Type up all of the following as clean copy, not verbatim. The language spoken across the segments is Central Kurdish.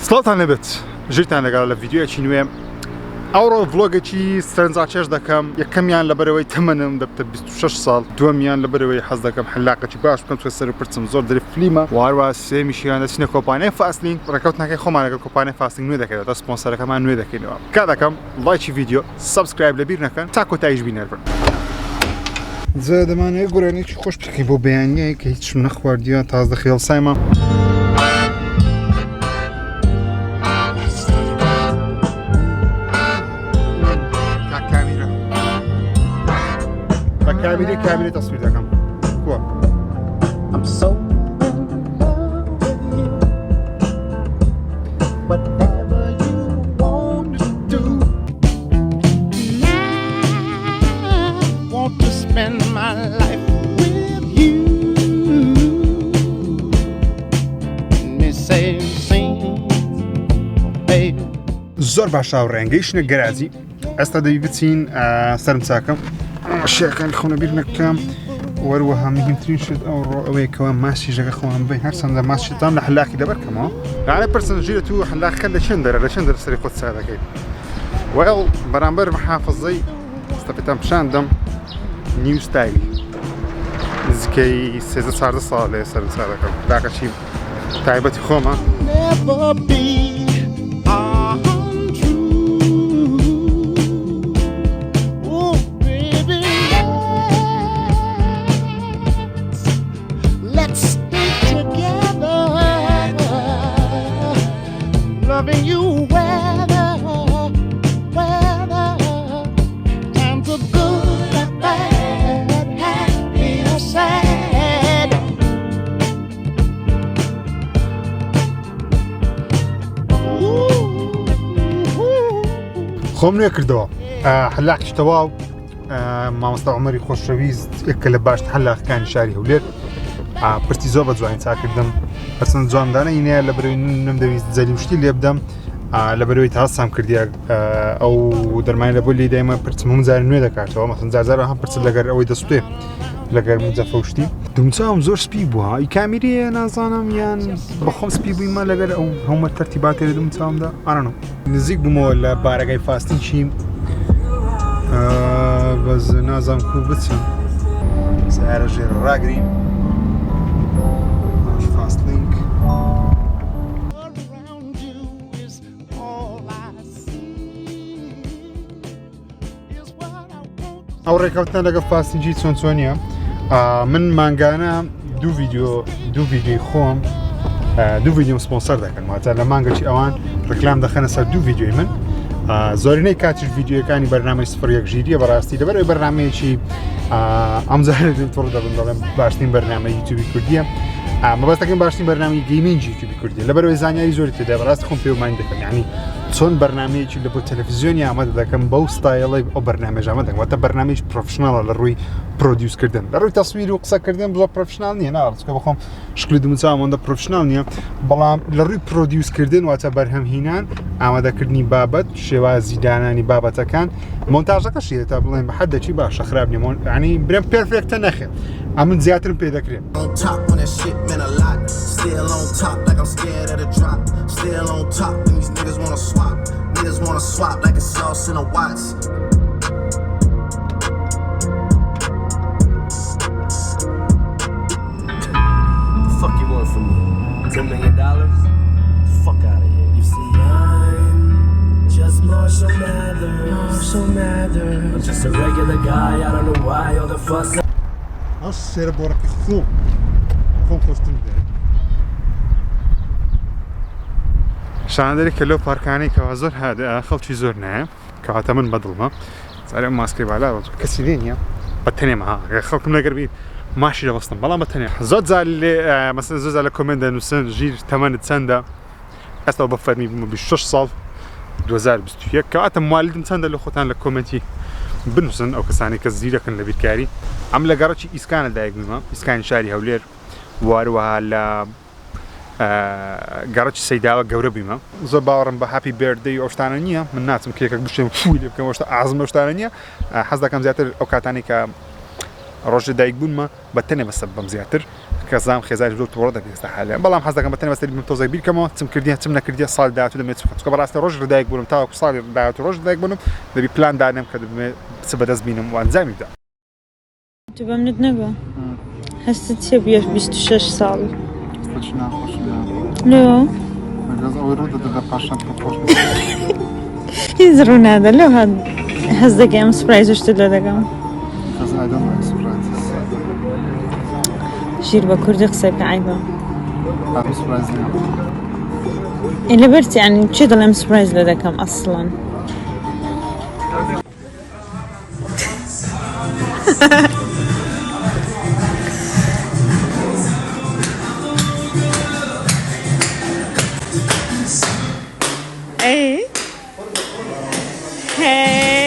سڵاتان لەبێت ژیرتان لەگەڵ لە ڤیدیۆیەکی نوێ ئەوڕۆ ڤڵۆگێکی سەرنجاچێژ دەکەم یەکەمیان لەبەرەوەی تەمەنم دەبتە 26 ساڵ دووەمیان لەبەرەوەی حەز دەکەم حەلاقێکی باش بکەم توێ سەر و پرچم زۆر دەری فلیمە واروە سێمیشیان دەچینە کۆمپانیای فاستلینگ ڕێکەوتنەکەی خۆمان لەگەڵ کۆمپانیای فاستلینگ نوێ دەکەوێتە سپۆنسەرەکەمان نوێ دەکەینەوە کا دەکەم لایکی ڤیدیۆ سەبسکرایب لەبیر نەکەن تا کۆتاییش بینەر بن جا دەمانەوێت گۆرانێکی خۆش بکەین بۆ بەیانیەیە کە هیچم نەخواردیوە تازە خێڵسایمە كاملة تصوير دكم كوا I'm so whatever you want to do I want to spend my life with you me say sing baby زۆر باشا و ڕێنگەیشنە گەراجی ئێستا دەبی بچین سەرنجاکەم شێەکانی خۆنە بیر نەکەم وەروەها مهمترین شت ئەوڕۆ ئەوەیەکەوە ماسی ژەکە خۆم بین هەرچەندە ماسیتان لە حەلاقی دەبەرکەمەوە لەعانە پرسن ژیرە تو حەلاقەکە لە چەند دەرە لە چەند دەرە سەری خۆت سا دەکەیت وەڵ بەرامبەر محافظەی ستەپێتان پیشاندەم نیو ستایل نزیکەی 13 ساڵ لێ سەرنجا دەکەم لاقەچی تایبەتی خۆمە loving you weather times are good and bad, happy or sad. خۆم نوێ کردەوە حەلاقیش تەواو مامۆستا عومەری خۆشەویست یەکە لە باشترین حەلاقەکانی شاری هەولێر پرسی زۆر بە جوانی چاکردم هەرچەندە جوامدانە هینەیە لەبەرەوەی نەمدەویست جەلی وشتی لێ بدەم لەبەرەوەی تاسام کردیە ئەو دەرمانی لە بۆ لی دایمە پرچم هەموو جارە نوێ دەکاتەوە مەسەڵەن جارجارە هەم پرچ لەگەر ئەوەی دەسوتێ لەگەر مجەفە وشتی دومچاوم زۆر سپی بووە ئی کامیریە نازانم یان بەخۆم سپی بوویمە لەگەر ئەو هەموو تەرتیباتێ لە دومچاومدا ئارەنۆ نزیک بوومەوە لە بارەگای فاستین چیم بەس نازانم کو بچم سارە ژێر ڕاگرین ئەو ڕێکەوتنە لەگە فاستینجی چۆن چۆنیە من مانگانە دوو ڤیدیۆی خۆم دوو ڤیدیۆم سپۆنسەر دەکەن واتە لە مانگەی ئەوان ڕکلام دەخەنە سەر دوو ڤیدیۆی من زۆرینەی کاتیش ڤیدیۆەکانی بەرنامەی سفر یەک ژیریە بەڕاستی لەبەرەوەی بەرنمەیەکی ئەمجارە تۆڕ دەبن دەڵێم باشترین بەرنامە یوتیوبی کوردیە مەبەست دەکەم باشترین بەرنامەی گەیمینگی یوتیوبی کوردیە لەبەرەوەی زانیاری زۆری تێدا بەڕاستی خۆم پێ ومانی دەکەم یعنی چۆن بەرنمەیەکی لە بۆ تەلەڤیزیۆنی ئامادە دەکەم بەو ستایڵی ئەو بەرنامەژە ئامادە دەکەم واتە بەرنامەیەکی پرۆفشناڵە لە ڕووی پرۆدیوسکردن لە ڕووی تەسویر و قسەکردن زۆر پرۆفشناڵ نییە ناڕچکە بەخۆم شکلی دومچاوم ئەوەندە پرۆفشناڵ نییە بەڵام لە ڕووی پرۆدیوسکردن واتە بەرهەمهێنان ئامادەکردنی بابەت شێوازی دانانی بابەتەکان مۆنتاژەکەشیە تا بڵێن بە حەدێکی باشە خراپ نیە ینی برێم پێرفێکتە نەخێت ئەمن زیاترم پێ دەکرێت Still on top like I'm scared of the drop. Still on top and these niggas wanna swap. Niggas wanna swap like a sauce in a Watts. The fuck you want from me? $10 million? Fuck out of here. You see, I'm just Marshall Mathers. I'm just a regular guy. I don't know why all the fuss. I'll set up what I can do. Composting there. شاندەری کە لەو پارکانەی کەوا زۆر خەڵکی زۆر نایە کەواتە من بەدڵمە سارێ ماسکەی بالا کەسی لێ نییە بە تەنێمە خەڵکم لەگەر ماشی دەبەستم بەڵام بە تەنێ زۆر جار لێ مەسەلەن زۆر جار لە کۆمنت دەنووسن ژیر تەمەنت چەندە ئێستا بە فەرمی بوومە 26 ساڵ 2021 کەواتە موالیدم چەندە لە خۆتان لە کۆمنتی بنووسن ئەو کەسانی کە زیرەکەن لە بیرکاری ئەم لە گەڕەکی ئیسکانە دایک بوومە ئیسکانی شاری هەولێر واروەها لە گەڕەکی سەیداوە گەورە بیمە زۆر باوەڕم بە هاپی بێردەی ئەو شتانە نییە من ناچم کێکێک بشێم فوی لێ بکەم ئەوشتە ئازم ئەو شتانە نییە حەز دەکەم زیاتر ئەو کاتانی کە ڕۆژە دایک بوونمە بە تەنێ بەسەب بەم زیاتر کەزام خێزاری زۆر تۆڕە دەبێستا حالە بەڵام حەز دەکەم بەتەنێ بەستەری بم تۆزێک بیرکەمەوە چم کردیە چم نەکردیە ساڵ داهاتوو دەمێت چکە بەڕاستی ڕۆژ ڕدایک بووم تاوەکو ساڵی داهاتوو ڕۆژ ڕدایک بووم دەبی پلان دانم کە دەبێت چ بەدەست بینم و ئەنجامی بدەم. تو بەمنت نەبووە هەستت چێ بێ 26 ساڵ لێ هیچ ڕوو نادە لەو هەست دەکەم ئەم سپرایزشتت لێ دەکەم ژیر بە کوردی قسەی بکە عیبە لەبەر یعنی چێ دەڵێم سپرایز لێ دەکەم ئەسڵەن Hey. Hey.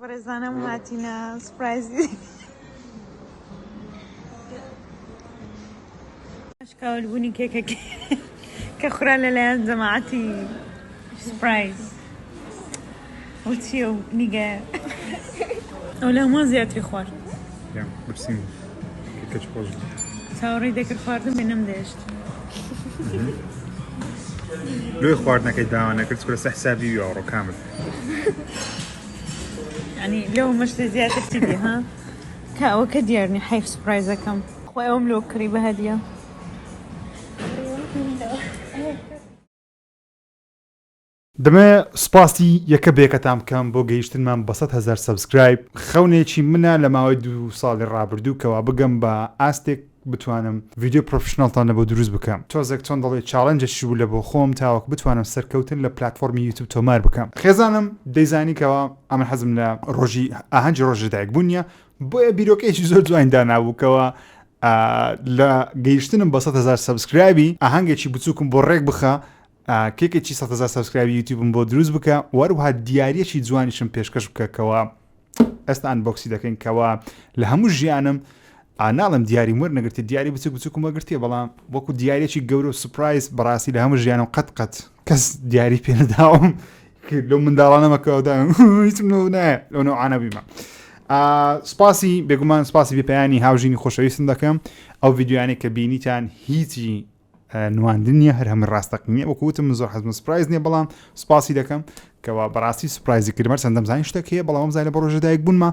برزانم هاتینا سپرایزی اشکال بونی که خورا للیان جماعتی سپرایز وتشيو نيجا ولا ما زيادة خوار يا برسيم كيف تشوفه ثوري ذاك الخوارد منهم داشت لو خوارد نكيد دانا كنت بس حسابي يورو كامل يعني لو مش زيادة تبي ها وكديرني حيف سبرايزة كم خويا أملو قريبة هدية دەمە سوپاسی یەکە بێکەتان بکەم بۆ گەیشتنمان بە 100,000 سەبسکرایب خەونێکی منە لە ماوەی 2 ساڵی ڕابردووکەوە بگەم بە ئاستێک بتوانم ڤیدیۆ پرۆفشناڵتانە بۆ دروست بکەم تۆزێک چۆن دەڵێ چاڵەنجێکی بوو لە بۆ خۆم تاوەک بتوانم سەرکەوتن لە پلاتفۆرمی یوتیوب تۆمار بکەم خێزانم دەیزانیکەوە ئەمە حەزم لە ڕۆژی ئاهەنگی ڕۆژدایک بوونیە بۆیە بیرۆکەیەکی زۆر جوان دانابووکەوە لە گەیشتنم بە 100,000 سەبسکرایبی ئاهەنگێکی بچووکم بۆ ڕێک بخە کێکێکی 100,000 سەبسکرایبی یوتیوبم بۆ دروست بکە وەروها دیارەکی جوانیشم پێشکەش بکەکەوە ئێستا ئەنبۆکسی دەکەین کەوە لە هەموو ژیانم ناڵم دیاری مر نەگرتی دیاری بچوک بچووکم وەگرتیە بەڵام وەکو دیارێکی گەورە و سوپرایز بەڕاستی لە هەموو ژیانم قەت کەس دیاری پێ نەداوم لەو منداڵانەمەکەوەدا هیچم نایە لەو نەوعانە بیمە سپاسی بێگومان سپاسی بێپیانی هاوژینی خۆشەویستم دەکەم ئەو ڤیدیۆیانێک کە بینیتان هیچی نواندنیە هەر هەمن ڕاستەقنیە وەکوتم زۆر حەزم سپرایز نییە بەڵام سپاسی دەکەم کەوا بەڕاستی سپرایزی کردمە چەندەم زانین شتێکەیە بەڵام زای لە بە ڕۆژەدایک بوونمە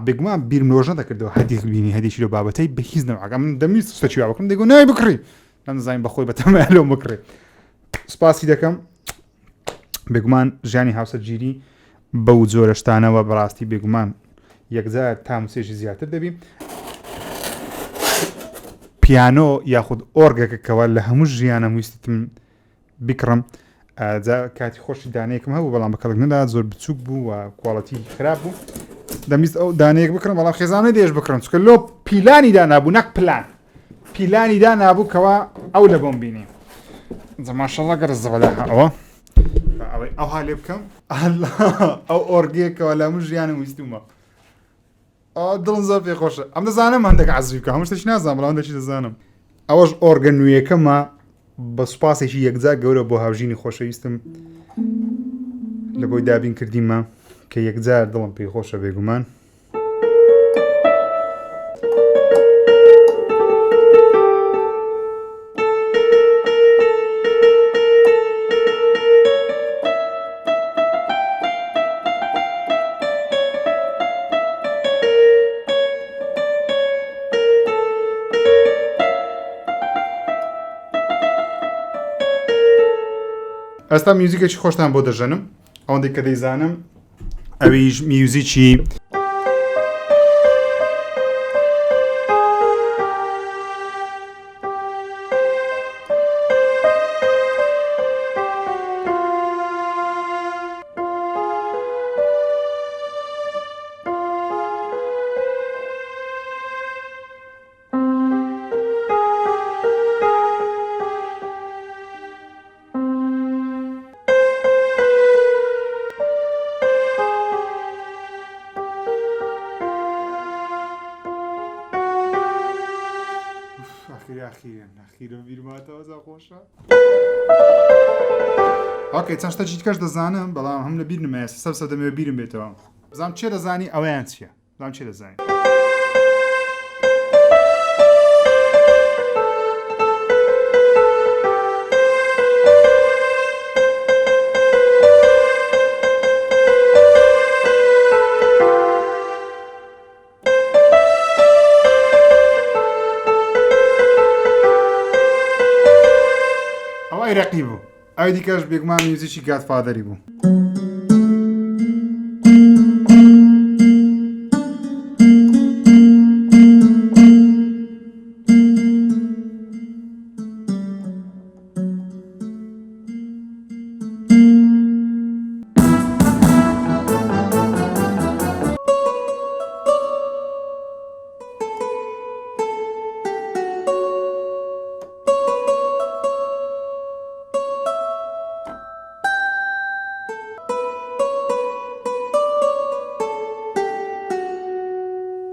بێگومان بیرم لۆژ نەدەکردەوە هەدیێک بینی هەدیێکی لەو بابەتەی بە هیچ نەوەکە من دەمیست شتێکی وا بکەم دەیگو نای بکڕی نەمزانین بەخۆی بەتەمای لەو بکڕێ سپاسی دەکەم بێگومان ژیانی هاوسەرگیری بەو جۆرە شتانەوە بەڕاستی بێگومان یەکجار تاموسێژی زیاتر دەبی پیانۆ یاخود ئۆرگەکەکەوە لە هەموو ژیانە ویستم بکڕم کاتی خۆشی دانەیەکم هەبوو بەڵام بە کەڵک نەدا زۆر بچووک بوو و کوواڵەتی خراپ بوو دەمیست ئەو دانەیەک بکڕم بەڵام خێزانە دێش بکڕم چکە لۆ پیلانی دانابوو نەک پلان پیلانی دانابوو کەوە ئەو لە بۆم بینی ماشەڵڵا گەرز زەبەدا ئەوە ئەو هەڵێ بکەم ئەو ئۆرگەیەکەوە لە هەموو ژیانم ویستومە دڵم زۆر پێ خۆشە ئەم دەزانم هەندێک عەزیز بکە هەموو شتێکی نازانم بەڵام هەندێکی دەزانم ئەوەش ئۆرگە نوێیەکەمە بە سوپاسێکی یەکجار گەورە بۆ هاوژینی خۆشەویستم لە بۆی دابین کردیمە کە یەکجار دڵم پێی خۆشە بێگومان ئەستا میوزیکێکی خۆشتان بۆ دەژەنم ئەوەندەی کە دەیزانم ئەویش میوزیکی خۆشە ئۆکەی چەند شتێکی دیکەش دەزانم بەڵام هەم لە بیر نمایە سەر دەمەوێت بیرم بێتەوە بزانم چێ دەزانی ئەوەیان چییە بزانم چێ دەزانی عێراقی بوو ئەوی دیکەش بێگومان میوزیکی گادفادەری بوو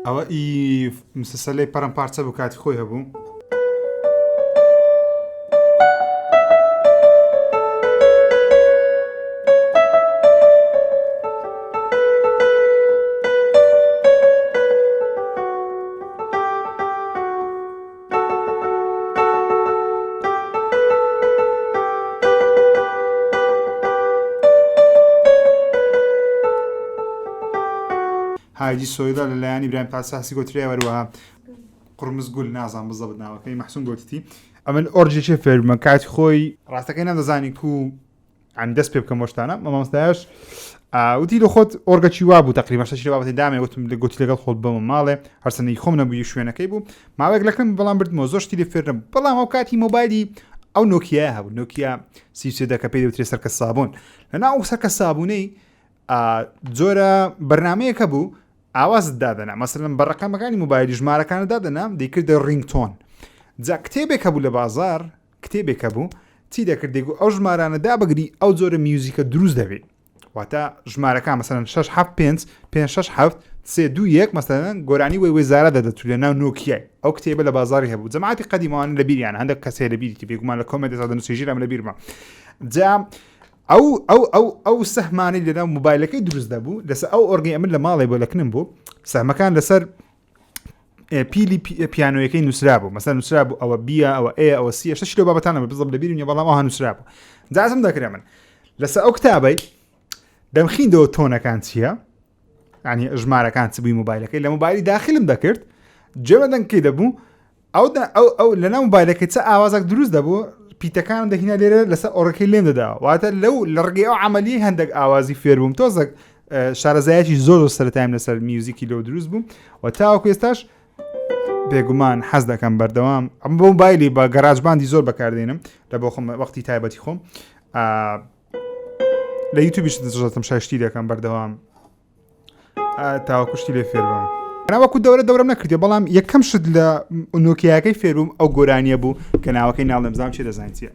ئەوە مسلسلەی پەرەمپارچە بوو کاتی خۆی هەبوو هایدی سۆیدا لەلایەنی برایم پاساسی گۆتریا وەروەها قورمز گول نازان بزەبت ناوەکەی مەحسوون گۆتیتی ئەمن ئۆرجێکی فێرمە کاتی خۆی ڕاستەکەی نەدەزانی کو ئەم دەست پێ بکەم وەشتانە مامۆستایش وتی لە خۆت ئۆرگەچی وا بوو تقریبا شەشی بابەتی دامێ وتم لە گوتی لەگەڵ خۆت بەمە ماڵێ هەرسەنەی خۆم نەبووی شوێنەکەی بوو ماوەیەک لەکەم بەڵام بردمەوە زۆر شتی لێ فێرم بەڵام ئەو کاتی مۆبایلی ئەو نۆکیە هەبوو نۆکیا 33 کە پێی دەوترێت سەرکە سابوون لەناو سەرکە سابوونەی جۆرە بەرنامەیەکە بوو ئاوازت دادەنا مەسەلەن بەڕەقەمەکانی مۆبایلی ژمارەکانت دادەنا دەیکردە ڕینگتۆن جا کتێبێکە بوو لە بازار کتێبێکە بوو چی دەکرد دەیگو ئەو ژمارانە دابگری ئەو جۆرە میوزیکە دروست دەبێت واتە ژمارەکان مەسەلەن 6 7 5 5 6 7 3 2 1 مەسەلەن گۆرانی وەی وێزارە دەدەتو لە ناو نۆکیای ئەو کتێبە لە بازاری هەبوو جەماعەتی قەدیمەوان لە بیریان هەندێک کەسێ لە بیری بێگومان لە کۆمنت نووسێژی لەم لە بیرمە جا ئەو سەهمانی لەناو مۆبایلەکەی دروست دەبوو لەسەر ئەو ئۆرگی ئەمن لە ماڵی بۆ لەکنم بوو سەهمەکان لەسەر پیلی پیانۆیەکەی نووسرا بوو مەسەلەن نووسرا بوو ئەوە بیە ئەوە ئێ ئەوە سیە شەش لە بابەتانە بزەب لە بیرم بەڵام ئەوها نووسرا بوو جازم دەکرێ من لەسەر ئەو کتابەی دەمخیندەوە تۆنەکان چییە ینی ژمارەکان چ بووی مۆبایلەکەی لە مۆبایلی داخلم دەکرد جێمەدەنکەی دەبوو ئەو لەناو مۆبایلەکەی چە ئاوازێک دروست دەبوو پیتەکان دەهینە لێرە لەسەر ئۆڕەکەی لێم دەدا واتە لەو لە ڕگەی ئەو عملی هەندێک ئاوازی فێر بووم تۆزێک شارەزایەکی زۆر سەرەتایم لەسەر میوزیکی لەو دروست بووم و تاوەکو ئێستاش بێگومان حەز دەکەم بەردەوام ئەم بۆ مۆبایلی بە گەراجباندی زۆر بەکاردێنم لە بۆ خۆم وەختی تایبەتی خۆم لە یوتیوبیش دەژەتم شایشتی دەکەم بەردەوام تاوەکوشتی لێ فێر بووم وەکو دەورەم نەکردی بەڵام یەکەم شت لە نۆکیاکەی فێربووم ئەو گۆرانیە بوو کە ناوەکەی ناڵ نەمزانم چێ دەزانین چییە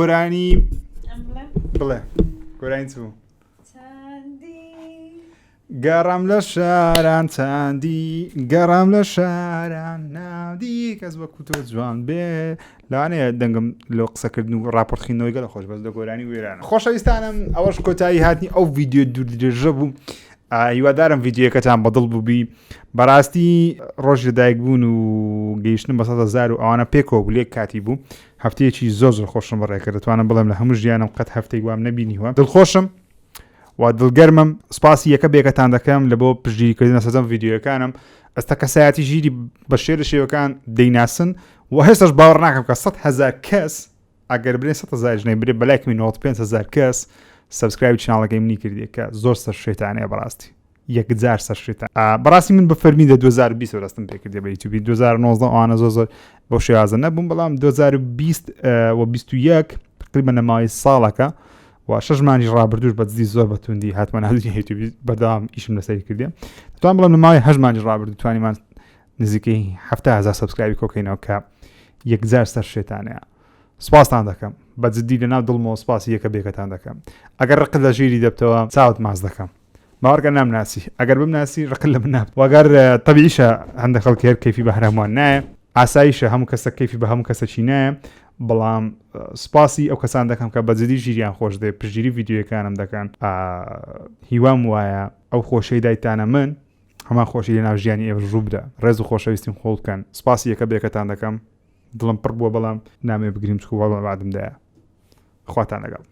گۆرانی بڵێ گۆرانی چ بوو گەڕام لە شاران چاندی گەڕام لە شاران ناودی کەس وەکو تۆ جوان بێ لەوانەیە دەنگم لەو قسەکردن و راپۆرتخینەوەی گەڵە خۆش بەس لە گۆرانی وێرانە خۆشەویستانم ئەوەش کۆتایی هاتنی ئەو ڤیدیۆ دوور درێژە بوو هیوادارم ڤیدیۆکەتان بەدڵ بوو بی بەڕاستی ڕۆژ لەدایک بوون و گەیشتن بە 100,000 و ئەوانە پێکەوە بوو لێک کاتی بوو هەفتەیەکی زۆر خۆشم بەڕێکرد دەتوانم بڵێم لە هەموو ژیانم قەت هەفتەی وام نەبینیوە دڵخۆشم و دڵگەرمم سپاسی یەکە بێکەتان دەکەم لە بۆ پشتگیریکردنە سەزەم ڤیدیۆکانم ئەستا کەسایەتی ژیری بە شێر شێوەکان دەیناسن و هێستاش باوەڕ ناکەم کە 100,000 کەس ئەگەر برێ 100,000 ژنەی برێ بەلایکمی 95,000 کەس سەبسکرایب چیناڵەکەی منی کردی کە زۆر سەر شێتانەیە بەڕاستی یەکجار سەرشێتە بەڕاستی من بە فەرمیدە 2020 ڕستم پێکردێ بە یوتیوبی 2019 ئەوانە زۆر بۆ شێوازە نەبووم بەڵام 2020 و 21 تقریبا نەماوەی ساڵەکە و 6 مانگی ڕابردوش بەجددی زۆر بەتوندی هاتمە ناوی یوتیوبی بەردەوام ئیشم لەسەری کردێ توان بڵام نەماوەی 8 مانگی ڕابردوو توانیمان نزیکەی 70,000 سەبسکرایبی کۆکەینەوە کە یەکجار سەرشێتانەیە سپاسان دەکەم بەجددی لەناو دڵمەوە سپاسی یەکە بێکەتان دەکەم ئەگەر ڕقت لە ژیری دەبتەوە چاوت ماز دەکەم باوەڕکە نامناسی ئەگەر بمناسی ڕقل لە من نابێت وەگەر تەبیعیشە هەندێک خەڵک هەر کەیفی بە هەرهەمووان نایە ئاساییشە هەموو کەسە کەیفی بە هەموو کەسەکی نایە بەڵام سپاسی ئەو کەسان دەکەم کە بەجددی ژیریان خۆش دێ پشگیری ڤیدیۆیەکانم دەکەن هیوام وایە ئەو خۆشەی دایتانە من هەمان خۆشی لە ناو ژیانی ئێوە ڕوو بدە ڕێز و خۆشەویستیم خۆڵ بکەن سپاسی یەکە بێکەتان دەکەم دڵم پڕ بووە بەڵام نامێ بگریم چکو وەڵام بعدمدایە خواتان لەگەڵ